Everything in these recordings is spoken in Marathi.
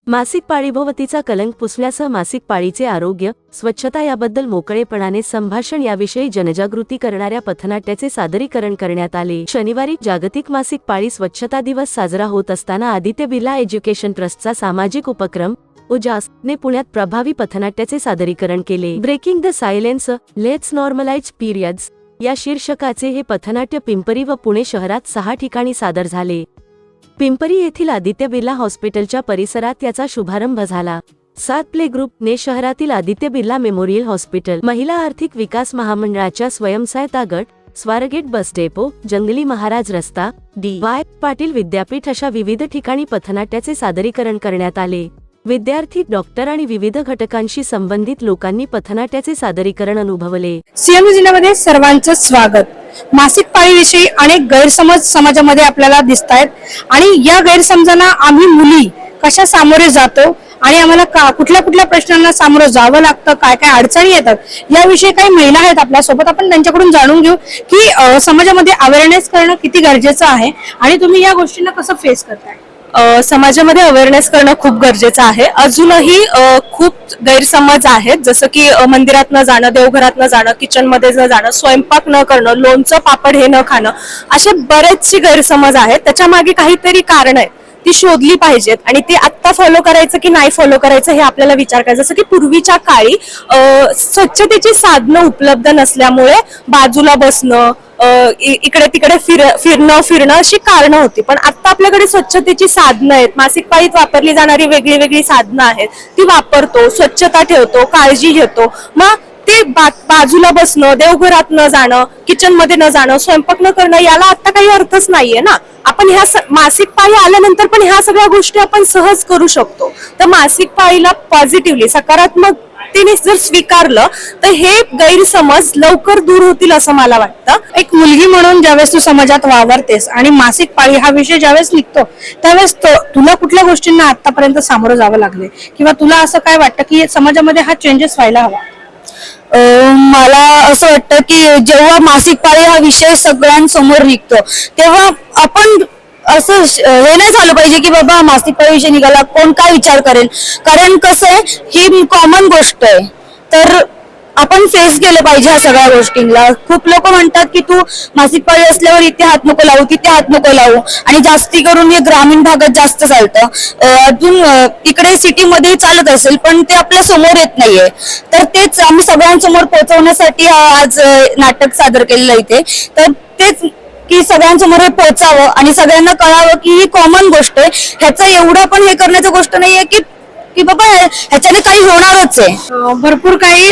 मासिक पाळीभोवतीचा कलंक पुसण्यासह मासिक पाळीचे आरोग्य, स्वच्छता याबद्दल मोकळेपणाने संभाषण याविषयी जनजागृती करणाऱ्या पथनाट्याचे सादरीकरण करण्यात आले। शनिवारी जागतिक मासिक पाळी स्वच्छता दिवस साजरा होत असताना आदित्य बिर्ला एज्युकेशन ट्रस्टचा सामाजिक उपक्रम उजास ने पुण्यात प्रभावी पथनाट्याचे सादरीकरण केले। Breaking the silence, let's normalise periods या शीर्षकाचे हे पथनाट्य पिंपरी व पुणे शहरात 6 ठिकाणी सादर झाले। पिंपरी येथील आदित्य बिर्ला हॉस्पिटलच्या परिसरात याचा शुभारंभ झाला। 7 प्ले ग्रुप ने शहरातील आदित्य बिर्ला मेमोरियल हॉस्पिटल, महिला आर्थिक विकास महामंडळाच्या स्वयंसहायता गट, स्वारगेट बस डेपो, जंगली महाराज रस्ता, डी.वाय. पाटील विद्यापीठ अशा विविध ठिकाणी पथनाट्याचे सादरीकरण करण्यात आले। विद्यार्थी, डॉक्टर आणि विविध घटकांशी संबंधित लोकांनी पथनाट्याचे सादरीकरण अनुभवले। सीएमयू जिल्ह्यामध्ये सर्वांचं स्वागत। मासिक पाळीविषयी अनेक गैरसमज समाजामध्ये आपल्याला दिसतायत आणि या गैरसमजांना आम्ही मुली कशा सामोरे जातो आणि आम्हाला कुठल्या कुठल्या प्रश्नांना सामोरं जावं लागतं, काय काय अडचणी येतात याविषयी काही महिला आहेत आपल्या सोबत। आपण त्यांच्याकडून जाणून घेऊ की समाजामध्ये अवेअरनेस करणं किती गरजेचं आहे आणि तुम्ही या गोष्टींना कसं फेस करताय। समाजामध्ये अवेअरनेस करणं खूप गरजेचं आहे। अजूनही खूप गैरसमज आहेत, जसं की मंदिरात न जाणं, देवघरात न जाणं, किचन मध्ये न जाणं, स्वयंपाक न करणं, लोणचं पापड हे न खाणं, असे बरेचसे गैरसमज आहेत। त्याच्या मागे काहीतरी कारण आहे, ती शोधली पाहिजेत आणि ती आत्ता फॉलो करायचं की नाही फॉलो करायचं हे आपल्याला विचार करायचं। जसं की पूर्वीच्या काळी स्वच्छतेची साधनं उपलब्ध नसल्यामुळे बाजूला बसणं, इकडे तिकडे फिरणं अशी कारणं होती। पण आता आपल्याकडे स्वच्छतेची साधनं आहेत, मासिक पाळीत वापरली जाणारी वेगळी वेगळी साधनं आहेत, ती वापरतो, स्वच्छता ठेवतो, काळजी घेतो। मग ते बाजूला बसणं, देवघरात न जाणं, किचन मध्ये न जाणं, स्वयंपाक न करणं याला आता काही अर्थच नाहीये ना। आपण ह्या मासिक पाळी आल्यानंतर पण ह्या सगळ्या गोष्टी आपण सहज करू शकतो। तर मासिक पाळीला पॉझिटिव्हली, सकारात्मक जर स्वीकारलं तर हे गैरसमज लवकर दूर होतील असं मला वाटतं। एक मुलगी म्हणून ज्यावेळेस तू समाजात वावरतेस आणि मासिक पाळी हा विषय ज्यावेळेस निघतो त्यावेळेस तुला कुठल्या गोष्टींना आतापर्यंत सामोरं जावं लागले किंवा तुला असं काय वाटतं की समाजामध्ये हा चेंजेस व्हायला हवा? मला असं वाटतं की जेव्हा मासिक पाळी हा विषय सगळ्यांसमोर निघतो तेव्हा आपण असं हे नाही झालं पाहिजे की बाबा मासिक पाळी विषय निघाला कोण काय विचार करेल, कारण कसं आहे ही कॉमन गोष्ट आहे, तर आपण फेस केलं पाहिजे ह्या सगळ्या गोष्टींना। खूप लोक म्हणतात की तू मासिक पाळी असल्यावर इथे हात नको लावू, तिथे हात नको लावू आणि जास्ती करून हे ग्रामीण भागात जास्त चालतं। अजून इकडे सिटीमध्ये चालत असेल पण ते आपल्या समोर येत नाहीये, तर तेच आम्ही सगळ्यांसमोर पोहोचवण्यासाठी आज नाटक सादर केलेलं इथे। तर तेच की सगळ्यांसमोर हे पोहोचावं आणि सगळ्यांना कळावं की ही कॉमन गोष्ट आहे, ह्याचं एवढं पण हे करण्याची गोष्ट नाहीये की बाबा ह्याच्याने काही होणारच आहे। भरपूर काही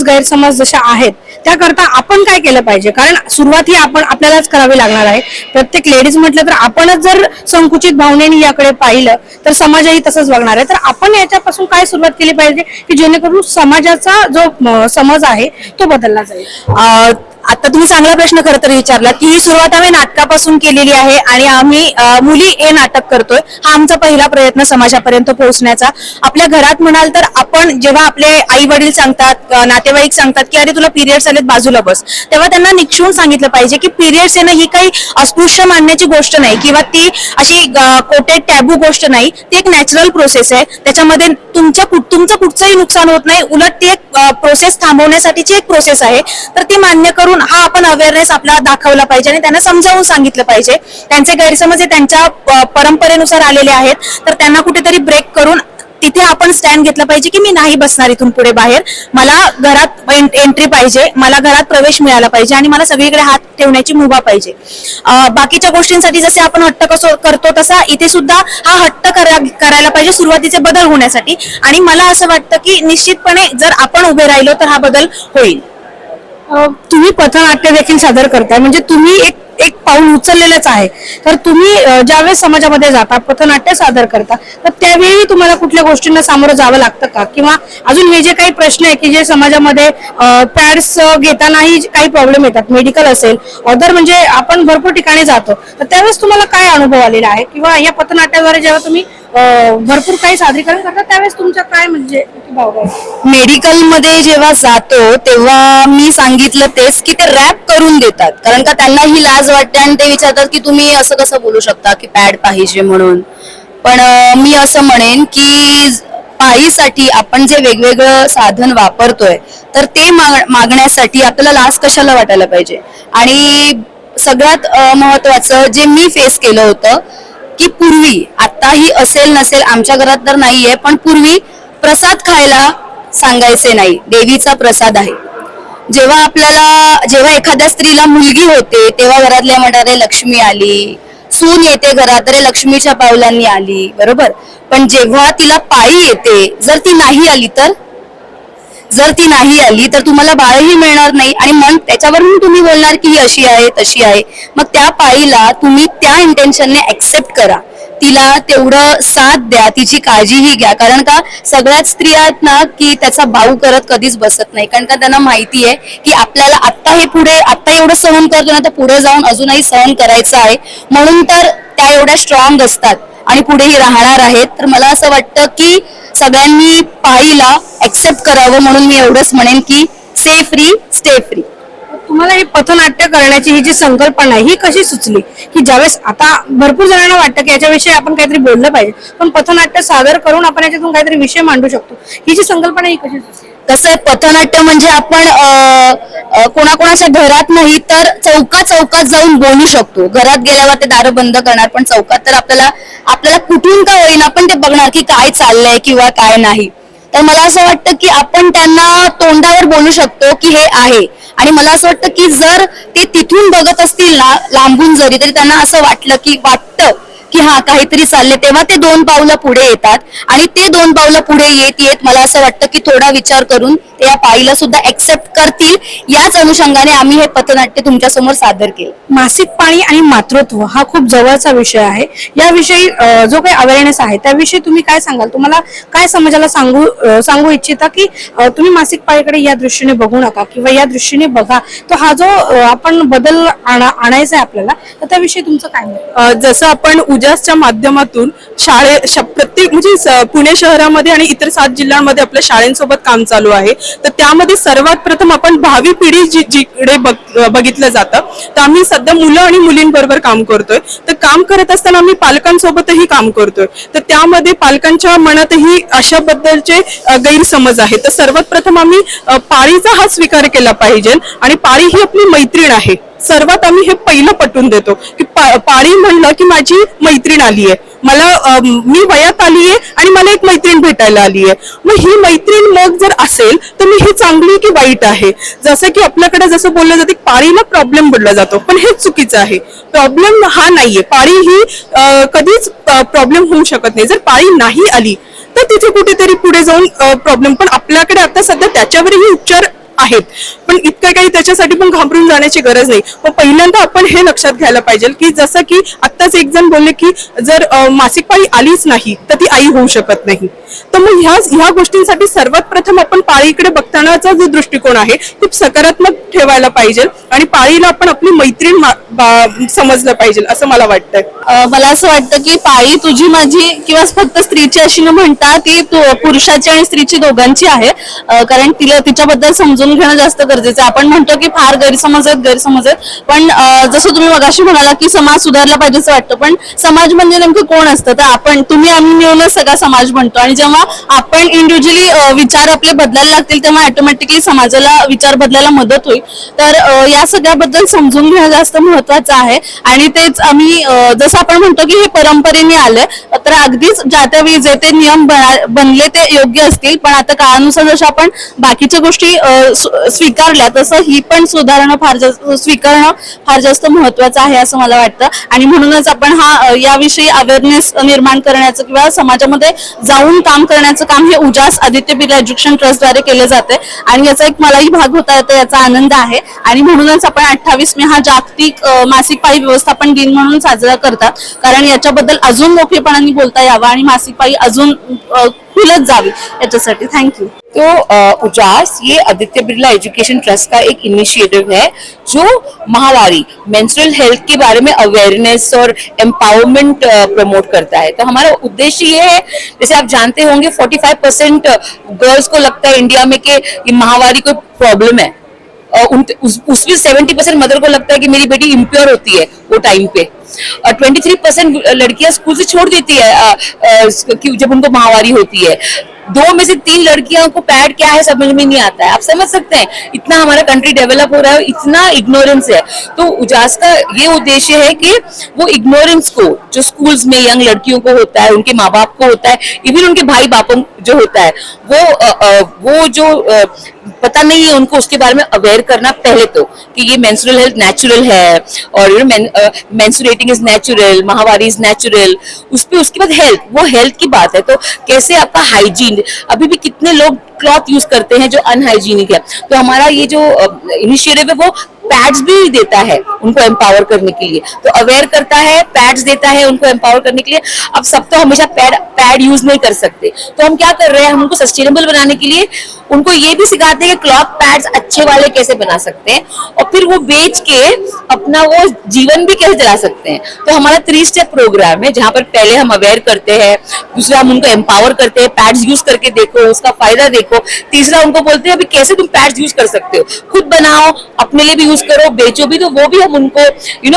गैरसमज जशा आहेत त्याकरता आपण काय केलं पाहिजे, कारण सुरुवात ही आपण आपल्यालाच करावी लागणार आहे। प्रत्येक लेडीज म्हटलं तर आपणच जर संकुचित भावनेने याकडे पाहिलं तर समाजही तसंच बघणार आहे। तर आपण याच्यापासून काय सुरुवात केली पाहिजे की जेणेकरून समाजाचा जो समज आहे तो बदलला जाईल? आता तुम्ही चांगला प्रश्न खरं तर विचारला की ही सुरुवात आम्ही नाटकापासून केलेली आहे आणि आम्ही मुली हे नाटक करतोय। हा आमचा पहिला प्रयत्न समाजापर्यंत पोहोचण्याचा। आपल्या घरात म्हणाल तर आपण जेव्हा आपले आई वडील सांगतात, नातेवाईक सांगतात की अरे तुला पिरियड्स आलेत बाजूला बस, तेव्हा त्यांना निक्षून सांगितलं पाहिजे की पिरियड्स येणं ही काही अस्पृश्य मानण्याची गोष्ट नाही किंवा ती अशी कोटेड टॅबू गोष्ट नाही, ती एक नॅचरल प्रोसेस आहे। त्याच्यामध्ये तुमचं कुठचंही नुकसान होत नाही, उलट ती एक प्रोसेस थांबवण्यासाठीची एक प्रोसेस आहे। तर ती मान्य करून हा आपण अवेअरनेस आपला दाखवला पाहिजे आणि त्यांना समजावून सांगितलं पाहिजे। त्यांचे गैरसमज हे त्यांच्या परंपरेनुसार आलेले आहेत, तर त्यांना कुठेतरी ब्रेक करून तिथे आपण स्टँड घेतला पाहिजे की मी नाही बसणार इथून पुढे बाहेर, मला घरात एंट्री पाहिजे, मला घरात प्रवेश मिळाला पाहिजे आणि मला सगळीकडे हात ठेवण्याची मुभा पाहिजे। बाकीच्या गोष्टींसाठी जसे आपण हट्ट करतो तसा इथे सुद्धा हा हट्ट करायला पाहिजे सुरुवातीचे बदल होण्यासाठी। आणि मला असं वाटतं की निश्चितपणे जर आपण उभे राहिलो तर हा बदल होईल। तुम्ही पथनाट्य देखील सादर करताय, म्हणजे तुम्ही एक पाऊल उचललेलंच आहे। तर तुम्ही ज्यावेळेस समाजामध्ये जाता, पथनाट्य सादर करता, तर त्यावेळी तुम्हाला कुठल्या गोष्टींना सामोरं जावं लागतं का? किंवा अजून हे जे काही प्रश्न आहे की जे समाजामध्ये पॅड्स घेतानाही काही प्रॉब्लेम येतात, मेडिकल असेल अदर, म्हणजे आपण भरपूर ठिकाणी जातो, तर त्यावेळेस तुम्हाला काय अनुभव आलेला आहे किंवा या पथनाट्याद्वारे जेव्हा तुम्ही भरपूर काही सादरीकरण करतात त्यावेळेस तुमच्या काय म्हणजे भाव आहे? मेडिकल मध्ये जेव्हा जातो तेव्हा मी सांगितलं तेच की ते रॅप करून देतात, कारण का त्यांना ही लाज वाटते आणि ते विचारतात की तुम्ही असं कसं बोलू शकता की पॅड पाहिजे म्हणून। पण मी असं म्हणेन की पायीसाठी आपण जे वेगवेगळं साधन वापरतोय तर ते मागण्यासाठी आपल्याला लाज कशाला वाटायला पाहिजे. आणि सगळ्यात महत्वाचं जे मी फेस केलं होतं की पूर्वी, आताही असेल नसेल आमच्या घरात तर नाहीये, पण पूर्वी प्रसाद खायला सांगायचे नाही, देवीचा प्रसाद आहे. जेव्हा एखाद्या स्त्रीला मुलगी होते तेव्हा घरातल्या म्हणतात लक्ष्मी आली, सून येते घरात अरे लक्ष्मीच्या पावलांनी आली, बरोबर. पण जेव्हा तिला पायी येते, जर ती नाही आली तर तुम्हाला बाळही मिळणार नाही. आणि मग त्याच्यावरून तुम्ही बोलणार की ही अशी आहे तशी आहे. मग त्या पायीला तुम्ही त्या इंटेन्शनने ऍक्सेप्ट करा, तिला तेवढं साथ द्या, तिची काळजीही घ्या. कारण का सगळ्याच स्त्रिया आहेत ना की त्याचा भाऊ करत कधीच बसत नाही, कारण का त्यांना माहिती आहे की आपल्याला आता एवढं सहन करतो ना तर पुढे जाऊन अजूनही सहन करायचं आहे. म्हणून तर त्या एवढ्या स्ट्रॉंग असतात आणि पुढेही राहणार आहेत. तर मला असं वाटतं की सगळ्यांनी पायीला ऍक्सेप्ट करावं. म्हणून मी एवढंच म्हणेन की से फ्री स्टे फ्री. तुम्हाला ही पथनाट्य करण्याची ही जी संकल्पना आहे ही कशी सुचली, की ज्यावेळेस आता भरपूर जणांना वाटतं की याच्याविषयी आपण काहीतरी बोललं पाहिजे, पण पथनाट्य सादर करून आपण याच्यातून काहीतरी विषय मांडू शकतो, ही जी संकल्पना ही कशी सुचली? कसं आहे, पथनाट्य म्हणजे आपण कोणाकोणाच्या घरात नाही तर चौकात जाऊन बोलू शकतो. घरात गेल्यावर ते दारं बंद करणार, पण चौकात तर आपल्याला कुठून का होईना पण ते बघणार की काय चाललंय किंवा काय नाही. तर मला असं वाटतं की आपण त्यांना तोंडावर बोलू शकतो की हे आहे. आणि मला असं वाटतं की जर ते तिथून बघत असतील ना लांबून जरी, तरी त्यांना असं वाटतं की हा काहीतरी चालले, तेव्हा ते 2 पावलं पुढे येतात. आणि ते 2 पावलं पुढे येत मला असं वाटतं की थोडा विचार करून ते या पायीला सुद्धा ऍक्सेप्ट करतील. याच अनुषंगाने आम्ही हे पथनाट्य तुमच्या समोर सादर केलं. मासिक पाळी आणि मातृत्व हा खूप जवळचा विषय आहे. याविषयी जो काही अवेअरनेस आहे त्याविषयी तुम्ही काय सांगाल? तुम्हाला काय समाजाला सांगू इच्छिता की तुम्ही मासिक पाळीकडे या दृष्टीने बघू नका किंवा या दृष्टीने बघा, तर हा जो आपण बदल आणायचा आहे आपल्याला, तर त्याविषयी तुमचं काय मत? जसं आपण उजासच्या माध्यमातून प्रत्येक म्हणजे पुणे शहरामध्ये आणि इतर 7 जिल्ह्यांमध्ये आपल्या शाळेंसोबत काम चालू आहे. तर त्यामध्ये सर्वात प्रथम आपण भावी पिढी जिकडे बघितलं जातं, तर आम्ही सध्या मुलं आणि मुलींबरोबर काम करतोय. तर काम करत असताना आम्ही पालकांसोबतही काम करतोय. तर त्यामध्ये पालकांच्या मनातही अशा बद्दलचे गैरसमज आहे. तर सर्वात प्रथम आम्ही पाळीचा हा स्वीकार केला पाहिजे आणि पाळी ही आपली मैत्रीण आहे. सर्वात आम्ही हे पहिलं पटवून देतो की पाळी म्हणलं की माझी मैत्रीण आली आहे, मी वयात आली आहे आणि मला एक मैत्रीण भेटायला आली आहे. मग ही मैत्रीण मग जर असेल तर मी हे चांगली की वाईट आहे. जसं की आपल्याकडे जसं बोललं जाते पाळीला प्रॉब्लेम बोलला जातो, पण हे चुकीचं आहे. प्रॉब्लेम हा नाहीये, पाळी ही कधीच प्रॉब्लेम होऊ शकत नाही. जर पाळी नाही आली तर तिथे कुठेतरी पुढे जाऊन प्रॉब्लेम, पण आपल्याकडे आता सध्या त्याच्यावरही उपचार आहेत. पण इतकं काही त्याच्यासाठी पण घाबरून जाण्याची गरज नाही. पण पहिल्यांदा आपण हे लक्षात घ्यायला पाहिजे की जसं की आत्ताच एक जण बोलले की जर मासिक पाळी आलीच नाही तर ती आई होऊ शकत नाही. तर मग ह्या गोष्टींसाठी सर्वात प्रथम आपण पाळीकडे बघतानाचा जो दृष्टिकोन आहे तो सकारात्मक ठेवायला पाहिजे आणि पाळीला आपण आपली मैत्रीण समजलं पाहिजे असं मला वाटतंय. मला असं वाटतं की पाळी तुझी माझी किंवा फक्त स्त्रीची अशी न म्हणता ती पुरुषाची आणि स्त्रीची दोघांची आहे. कारण तिच्याबद्दल समजून घेणं जास्त गरजेचं आहे. आपण म्हणतो की फार गैरसमज आहेत, पण जसं तुम्ही मगाशी म्हणाला की समाज सुधारला पाहिजे असं वाटतं, पण समाज म्हणजे नेमकं कोण असतं? तर आम्ही मिळूनच सगळा समाज बनतो. आणि जेव्हा आपण इंडिव्हिज्युअली विचार आपले बदलायला लागतील तेव्हा ऑटोमॅटिकली समाजाला विचार बदलायला मदत होईल. तर या सगळ्याबद्दल समजून घेणं जास्त महत्वाचं आहे. आणि तेच आम्ही जसं आपण म्हणतो की हे परंपरेने आलंय, तर अगदीच ज्या त्यावेळी जे ते नियम बनले ते योग्य असतील, पण आता काळानुसार जसं आपण बाकीच्या गोष्टी स्वीकारल्या तसं ही पण स्वीकारणं फार जास्त महत्वाचं आहे असं मला वाटतं. आणि म्हणूनच आपण याविषयी अवेअरनेस निर्माण करण्याचं किंवा समाजामध्ये जाऊन काम करण्याचं काम हे उजास आदित्य बिर्ला एज्युकेशन ट्रस्टद्वारे केले जाते. आणि याचा एक मलाही भाग होता येतो, याचा आनंद आहे. आणि म्हणूनच आपण 28 मे हा जागतिक मासिक पाळी व्यवस्थापन दिन म्हणून साजरा करतात, कारण याच्याबद्दल अजून मोठेपणाने बोलता यावं आणि मासिक पाळी अजून खुलत जावी याच्यासाठी. थँक्यू. तो उजास ये आदित्य बिरला एजुकेशन ट्रस्ट का एक इनिशिएटिव है जो माहवारी मेंस्ट्रुअल हेल्थ के बारे में अवेयरनेस और एम्पावरमेंट प्रमोट करता है. तो हमारा उद्देश्य ये है, जैसे आप जानते होंगे 45% गर्ल्स को लगता है इंडिया में कि ये माहवारी कोई प्रॉब्लम है, उसमें 70% मदर को लगता है कि मेरी बेटी इम्प्योर होती है वो टाइम पे, और 23% लड़कियां स्कूल से छोड़ देती है जब उनको माहवारी होती है। 2 में से 3 लड़कियों को पैड क्या है समझ में नहीं आता है। आप समझ सकते हैं इतना हमारा कंट्री डेवलप हो रहा है, इतना इग्नोरेंस है। तो उजास का ये उद्देश्य है कि वो इग्नोरेंस को जो स्कूल्स में यंग लड़कियों को होता है, उनके माँ बाप को होता है, इवन उनके भाई बापों जो होता है, वो जो पता नहीं है उनको, उसके बारे में अवेयर करना पहले तो, कि ये मेंस्ट्रुअल हेल्थ नेचुरल है और मेंस्ट्रुएटिंग इज नेचुरल, माहवारी इज नेचुरल। उसके बाद हेल्थ, वो हेल्थ की बात है। तो कैसे आपका हाइजीन, अभी भी कितने लोग क्लॉथ यूज करते हैं जो अनहाइजीनिक है। तो हमारा ये जो इनिशिएटिव है वो पैड्स भी देता है उनको एम्पावर करने के लिए, तो अवेयर करता है, पैड्स देता है उनको एम्पावर करने के लिए। अब सब तो हमेशा पैड यूज नहीं कर सकते, तो हम क्या कर रहे हैं, हम उनको सस्टेनेबल बनाने के लिए उनको ये भी सिखाते हैं कि क्लॉथ पैड्स अच्छे वाले कैसे बना सकते हैं, और फिर वो बेच के अपना वो जीवन भी कैसे चला सकते हैं। तो हमारा 3 स्टेप प्रोग्राम है, जहाँ पर पहले हम अवेयर करते हैं, दूसरा हम उनको एम्पावर करते हैं, पैड्स यूज करके देखो, उसका फायदा देखो, तीसरा उनको बोलते हैं अभी कैसे तुम पैड्स यूज कर सकते हो, खुद बनाओ, अपने लिए भी यूज करो, बेचो भी। तो वो भी हम उनको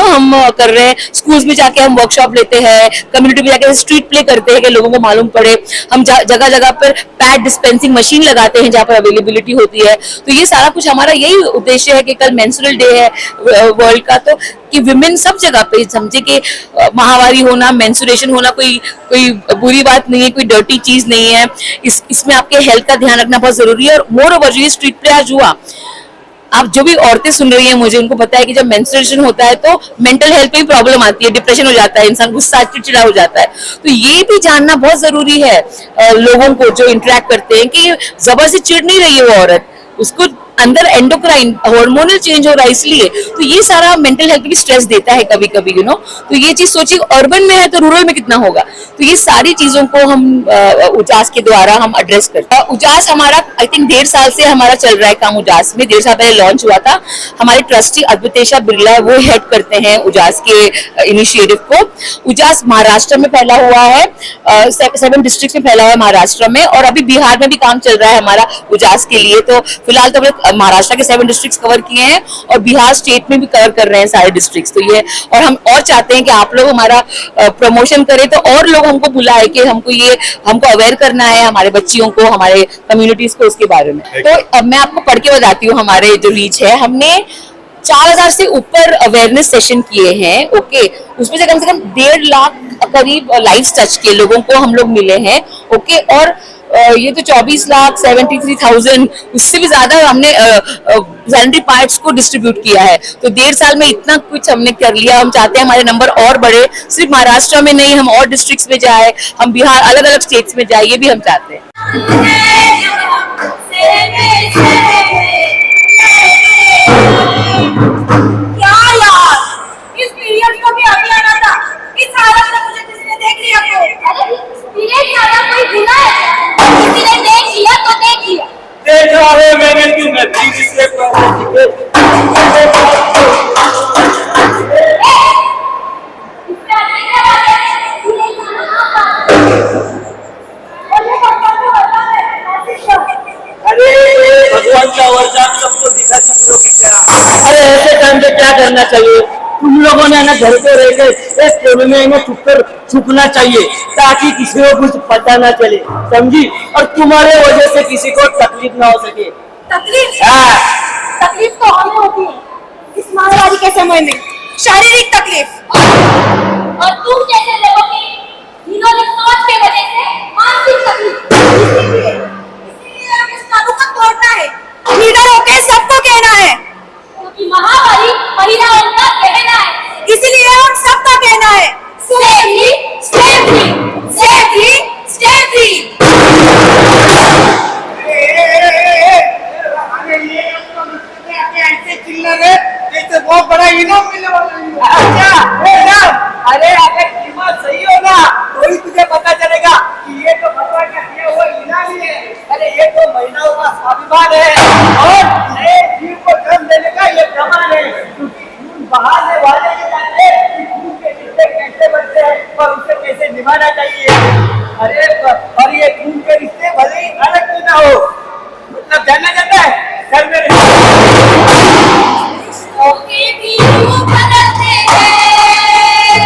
हम कर रहे हैं। स्कूल्स में जाके हम वर्कशॉप लेते हैं, कम्युनिटी में जाके स्ट्रीट प्ले करते हैं कि लोगों को मालूम पड़े। हम जगह जगह पर पैड डिस्पेंसिंग मशीन लगाते हैं जहाँ पर अवेलेबिलिटी होती है। तो ये सारा कुछ हमारा यही उद्देश्य है कि कल मेंस्ट्रुअल डे है वर्ल्ड का, तो कि विमेन सब जगह पे समझे कि माहवारी होना, मेंस्ट्रुएशन होना कोई बुरी बात नहीं है, कोई डर्टी चीज नहीं है। इसमें आपके हेल्थ का ध्यान रखना बहुत जरूरी है। और मोर ओवर जो ये स्ट्रीट प्ले आज हुआ, आप जो भी औरतें सुन रही हैं मुझे, उनको पता है कि जब मेंस्ट्रुएशन होता है तो मेंटल हेल्थ में भी प्रॉब्लम आती है, डिप्रेशन हो जाता है, इंसान गुस्सा चिड़चिड़ा हो जाता है। तो ये भी जानना बहुत जरूरी है लोगों को जो इंटरेक्ट करते हैं, कि जबर से चिढ़ नहीं रही है वो औरत, उसको अंदर एंडोक्राइन हार्मोनल चेंज हो रहा है इसलिए। तो ये सारा मेंटल हेल्थ भी स्ट्रेस देता है कभी कभी तो ये चीज सोचिए अर्बन में है तो रूरल में कितना होगा। तो ये सारी चीजों को हम उजास के द्वारा हम एड्रेस करते हैं। उजास हमारा आई थिंक 1.5 साल से हमारा चल रहा है काम उजास में। 1.5 साल पहले लॉन्च हुआ था। हमारे ट्रस्टी अद्वितेशा बिरला वो हेड करते हैं उजास के इनिशिएटिव को। उजास महाराष्ट्र में फैला हुआ है, 7 डिस्ट्रिक्ट में फैला हुआ है महाराष्ट्र में, और अभी बिहार में भी काम चल रहा है हमारा उजास के लिए। तो फिलहाल तो महाराष्ट्र के 7 डिस्ट्रिक्ट्स कवर किए हैं और बिहार स्टेट में भी कवर कर रहे हैं सारे डिस्ट्रिक्ट्स। तो ये और हम और चाहते हैं कि आप लोग हमारा प्रमोशन करें, तो और लोग हमको बुलाए कि हमको अवेयर करना है हमारे बच्चियों को, हमारे कम्युनिटीज को उसके बारे में। तो अब मैं आपको पढ़ के बताती हूँ हमारे जो रीच है। हमने 4000 से ऊपर अवेयरनेस सेशन किए हैं। ओके, उसमें से कम 1.5 लाख करीब लाइव टच के लोगों को हम लोग मिले हैं। ओके, और ये तो 24,73,000 उससे भी ज्यादा हमने सैनिटरी पैड्स को डिस्ट्रीब्यूट किया है। तो 1.5 साल में इतना कुछ हमने कर लिया। हम चाहते हैं हमारे नंबर और बढ़े, सिर्फ महाराष्ट्र में नहीं, हम और डिस्ट्रिक्ट्स में जाए, हम बिहार अलग अलग स्टेट्स में जाए, ये भी हम चाहते हैं। क्या यार, इस पीरियड को भी अभी आना था। इस हालत में मुझे किसी ने देख लिया तो? अरे पीरियड आना कोई गुनाह है? किसी ने देख लिया तो देख लिया। देख रहे मैंने कि नतीजे से भगवान का वरदान सबको दिखा सकते हो कि क्या। अरे ऐसे टाइम पे क्या करना चाहिए, तुम लोगों ने ना घर पे रह के एक कोने में ना छुपना चाहिए ताकि किसी को कुछ पता ना चले, समझी। और तुम्हारे वजह से किसी को तकलीफ ना हो सके। तकलीफ? हाँ, तकलीफ तो हमें होती है इस महामारी के समय में, शारीरिक तकलीफ। और तुम जैसे लोगों की जिन्होंने सोच के वजह से मानसिक तकलीफ। इसीलिए हमें इस कानून को तोड़ना है, लीडर होके सबको कहना है, क्योंकि महामारी महिलाओं का कहना है। इसलिए हम सबका कहना है, safely stay free, safely stay free. ऐसे चिल्ला रहे जैसे बहुत बड़ा इनाम मिलने वाला है। अरे अगर कीमत सही होगा तो ही तुझे पता चलेगा कि ये तो भगवान का दिया हुआ इनाम ही है। अरे ये तो महिलाओं का स्वाभिमान है और नए जीव को जन्म देने का ये प्रमाण है। क्योंकि खून बहाने वाले ये जानते हैं कि खून के रिश्ते कैसे बनते हैं और उसे कैसे निभाना चाहिए। अरे और ये खून के रिश्ते भले ही अलग क्यों ना हो, मतलब जानना चाहता है सर मेरे रिश्तों के भी रूप बदलते हैं,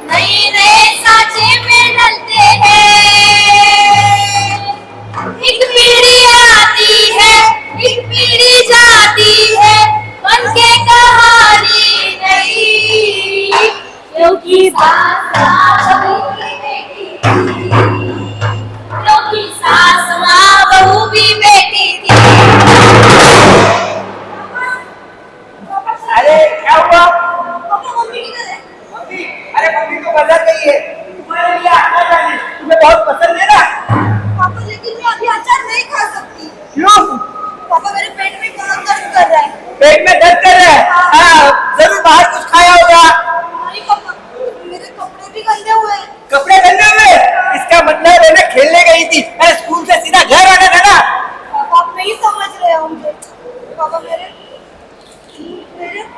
नए नए सांचे में ढलते हैं। एक पीढ़ी आती है, एक पीढ़ी जाती है, बनके कहानी नई, क्योंकि सास माँ बहू भी बेटी थी। अरे क्या हुआ? मम्मी किधर है? मम्मी, अरे मम्मी तो बाजार गई है। तुम्हारे लिए अचार लाने, तुम्हें बहुत पसंद है ना? पापा लेकिन मैं अभी अचार नहीं खा सकती। क्यों? पापा मेरे पेट में बहुत दर्द कर रहा है। पेट में दर्द कर रहा है? हाँ, जरूर बाहर कुछ खाया होगा। नहीं पापा, मेरे कपड़े भी गंदे हुए हैं। कपड़े गंदे हुए? इसका मतलब है ना खेलने गई थी, अरे स्कूल से सीधा घर आना था ना। पापा आप नहीं समझ रहे हो मुझे। पापा मेरे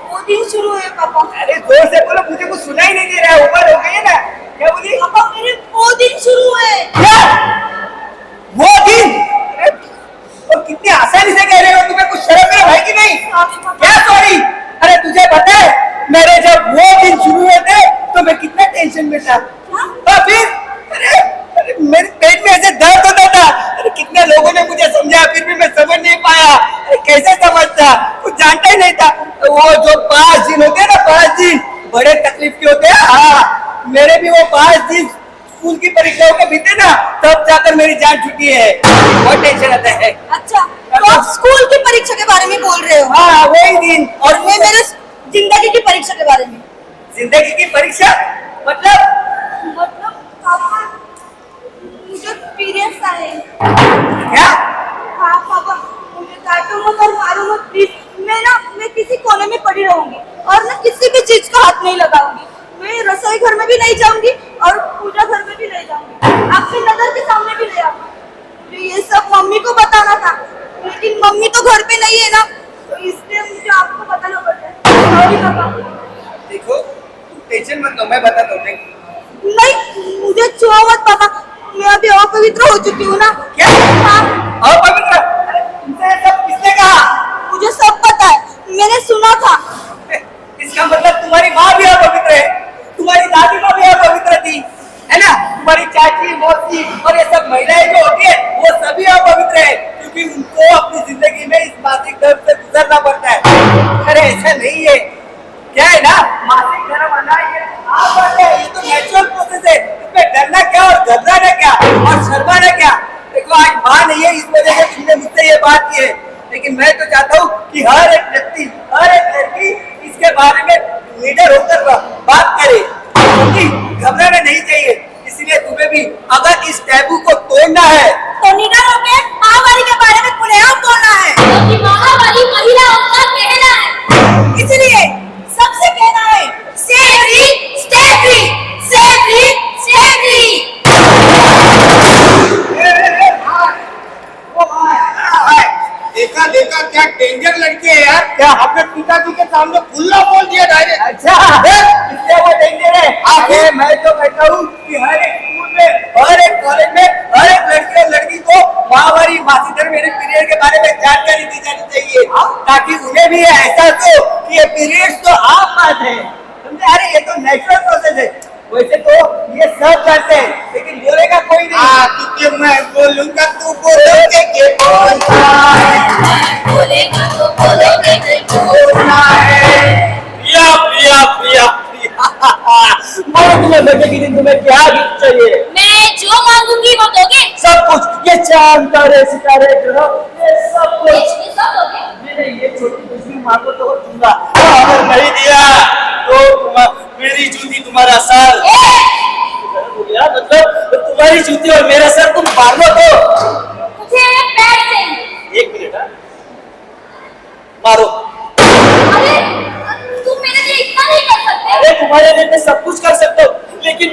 वो दिन शुरू है पापा। अरे जोर से बोलो, मुझे कुछ सुनाई नहीं दे रहा है, उम्र हो गई है ना। क्या बोली? पापा मेरे वो दिन शुरू है। क्या? वो दिन? अरे, तो कितनी आसानी से कह रहे हो, तुम्हें कुछ शर्म है भाई कि नहीं? क्या सॉरी? अरे तुझे पता है मेरे जब वो दिन शुरू हुए थे तो मैं कितना टेंशन में था। और फिर अरे मेरे पेट में ऐसे दर्द होता था। अरे कितने लोगों ने मुझे समझाया, फिर भी मैं समझ नहीं पाया। अरे कैसे समझता, कुछ जानता ही नहीं था। वो जो 5 दिन होते हैं ना, 5 दिन बड़े तकलीफ के होते हैं। हाँ, मेरे भी वो 5 दिन स्कूल की परीक्षाओं के बीते ना, तब जाकर मेरी जान छुटी है। बहुत टेंशन आता है। अच्छा, तो आप स्कूल की परीक्षा के बारे में बोल रहे हो? हाँ वही दिन। और मैं मेरे जिंदगी की परीक्षा के बारे में। जिंदगी की परीक्षा मतलब? पापा मुझे पीरियड्स आए। क्या? हाँ पापा, मुझे काटो मत और मारो मत प्लीज। मैं किसी कोने में पड़ी रहूंगी और मैं किसी भी चीज का हाथ नहीं लगाऊंगी। मैं रसोई घर में भी नहीं जाऊंगी और पूजा घर में भी नहीं जाऊंगी। आपकी नजर के सामने भी नहीं आऊंगी। मुझे ये सब मम्मी को बताना था, लेकिन मम्मी तो घर पे नहीं है ना, तो इसलिए मुझे आपको बताना पड़ता है। सॉरी पापा। देखो तुम टेंशन मत लो, मैं बताता हूँ। नहीं, मुझे छुओ मत पापा, मैं अभी अपवित्र हो चुकी हूँ ना। क्या? हाँ, अपवित्र? अरे तुमसे सब किसने कहा? मुझे सब पता है, मैंने सुना था। इसका मतलब तुम्हारी माँ भी अपवित्र है, तुम्हारी दादी माँ भी अपवित्र थी, है ना? तुम्हारी चाची, मौसी और ये सब महिलाएं जो होती है वो सभी अपवित्र है, क्योंकि उनको अपनी जिंदगी में इस मासिक धर्म से गुजरना पड़ता है। अरे ऐसा नहीं है, क्या है ना, मासिक धर्म आना ये आप बात है, ये तो नेचुरल प्रोसेस है। इसमें डरना क्या और घबराना क्या और शर्माना क्या? देखो आज माँ नहीं है, इस वजह से तुमने मुझसे ये बात की है, लेकिन मैं तो चाहता हूँ कि हर एक व्यक्ति, हर एक लड़की इसके बारे में लीडर होकर बात करे, क्योंकि घबराना नहीं चाहिए। इसलिए तुम्हें भी अगर इस टैबू को तोड़ना है तो निडर होकर महामारी के बारे में खुलेआम बोलना है, क्योंकि महामारी महिलाओं का कहना है। इसलिए सबसे कहना है, stay free, stay free, stay free, stay free. देखा देखा क्या डेंजर लड़के हैं यार। क्या आपने पिताजी के सामने खुला बोल दिया डायरेक्ट? अच्छा इसलिए वो डेंजर है। अरे मैं तो कहता हूँ कि हर एक स्कूल में, हर एक कॉलेज में, हर एक लड़के और लड़की को माहवारी, मासिक धर्म, मेरे पीरियड के बारे में जानकारी दी जानी चाहिए, ताकि उन्हें भी एहसास हो कि ये पीरियड्स तो आम बात है, समझे? अरे ये तो नेचुरल प्रोसेस है। वैसे तो ये सब जानते हैं, लेकिन बोलेगा कोई नहीं। क्योंकि मैं बोलूंगा तू बोलोगे कि बोलना है, बोलेगा तो बोलोगे नहीं बोलना है। प्रिया प्रिया प्रिया प्रिया बोलो, तुम्हें बर्थडे के दिन तुम्हें क्या गिफ्ट चाहिए? मैं जो मांगूंगी वो दोगे? सब कुछ, ये चांद तारे सितारे ग्रह ये सब कुछ। ये सब दोगे? नहीं ये छोटी कुछ भी मांगो तो दूंगा, अगर नहीं दिया तो मेरी जूती तुम्हारा सर। मतलब तुम्हारी जूती और मेरा सर तुम मार लो तो। मुझे पैर चाहिए। 1 मिनट मारो। अरे तुम मेरे लिए इतना नहीं कर सकते? अरे तुम्हारे लिए मैं सब कुछ कर सकता हूँ, लेकिन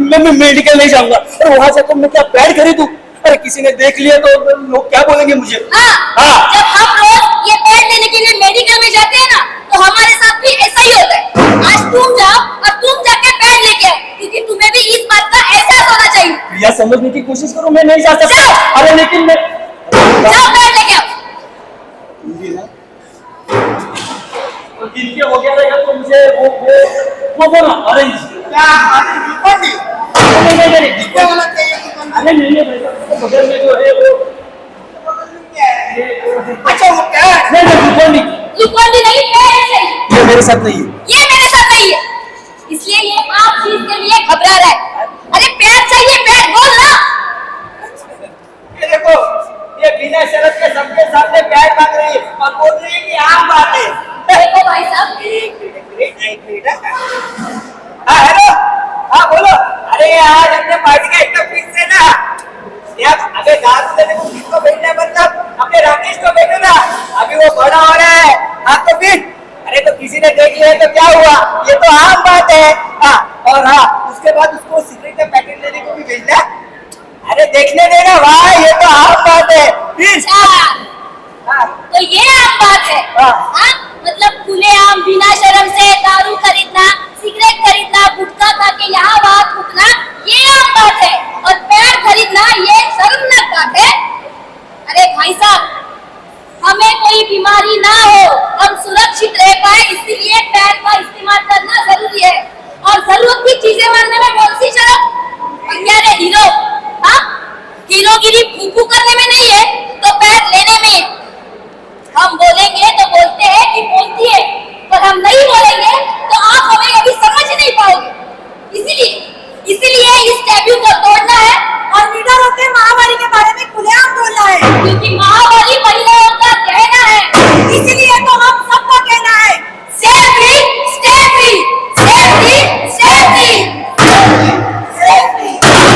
मैं मेडिकल नहीं जाऊंगा और वहां जाकर मैं क्या पैड खरीदूं? अरे किसी ने देख लिया तो लोग क्या बोलेंगे मुझे? हाँ। जब हम रोज ये पैड लेने के लिए मेडिकल में जाते हैं ना, तो हमारे साथ भी ऐसा ही होता है। आज तुम जाओ और तुम जाके पैड लेके आओ, क्योंकि तुम्हें भी इस बात का एहसास होना चाहिए। प्रिया समझने की कोशिश करो, मैं नहीं जा सकता। अरे लेकिन मैं जाओ पैड लेके आओ। ये हो गया रहेगा तो मुझे वो ना ऑरेंज क्या आदि निकोटी नहीं क्या वाला चाहिए निकोटी अरे नहीं भाई बगल में जो है वो अच्छा वो क्या है नहीं ग्लूकोन-डी नहीं है सही ये मेरे साथ नहीं है ये मेरे साथ नहीं है इसलिए ये आप चीज के लिए घबरा रहा है अरे पैर चाहिए पैर बोल ना ये देखो ये बिना शर्त के सबके सामने प्यार मांग रही है और बोल रही है कि आम बात है देखो भाई साहब एक मिनट हाँ हेलो हाँ बोलो अरे आज अपने पार्टी का एकदम फिक्स है ना यार अबे दारू देने को किसको भेजना है मतलब अपने राकेश को भेजो ना अभी वो बड़ा हो रहा है हाँ तो फिर अरे तो किसी ने देख लिया तो क्या हुआ ये तो आम बात है हाँ और हाँ उसके बाद उसको सिगरेट का पैकेट लेने को भी भेजना है अरे देखने देना भाई ये तो आम बात है फिर अच्छा हाँ तो ये आम बात है हाँ। हाँ मतलब खुले आम बिना शर्म से दारू खरीदना सिगरेट खरीदना गुटखा खा के यहाँ बात फूकना ये आम बात है और पैर खरीदना ये शर्मनाक बात है अरे भाई साहब हमें कोई बीमारी ना हो हम सुरक्षित रह पाए इसीलिए पैर का इस्तेमाल करना जरूरी है और जरूरत की चीजें मारने में कौन सी शर्म क्या रे हीरो हाँ हीरोगिरी फूफू करने में नहीं है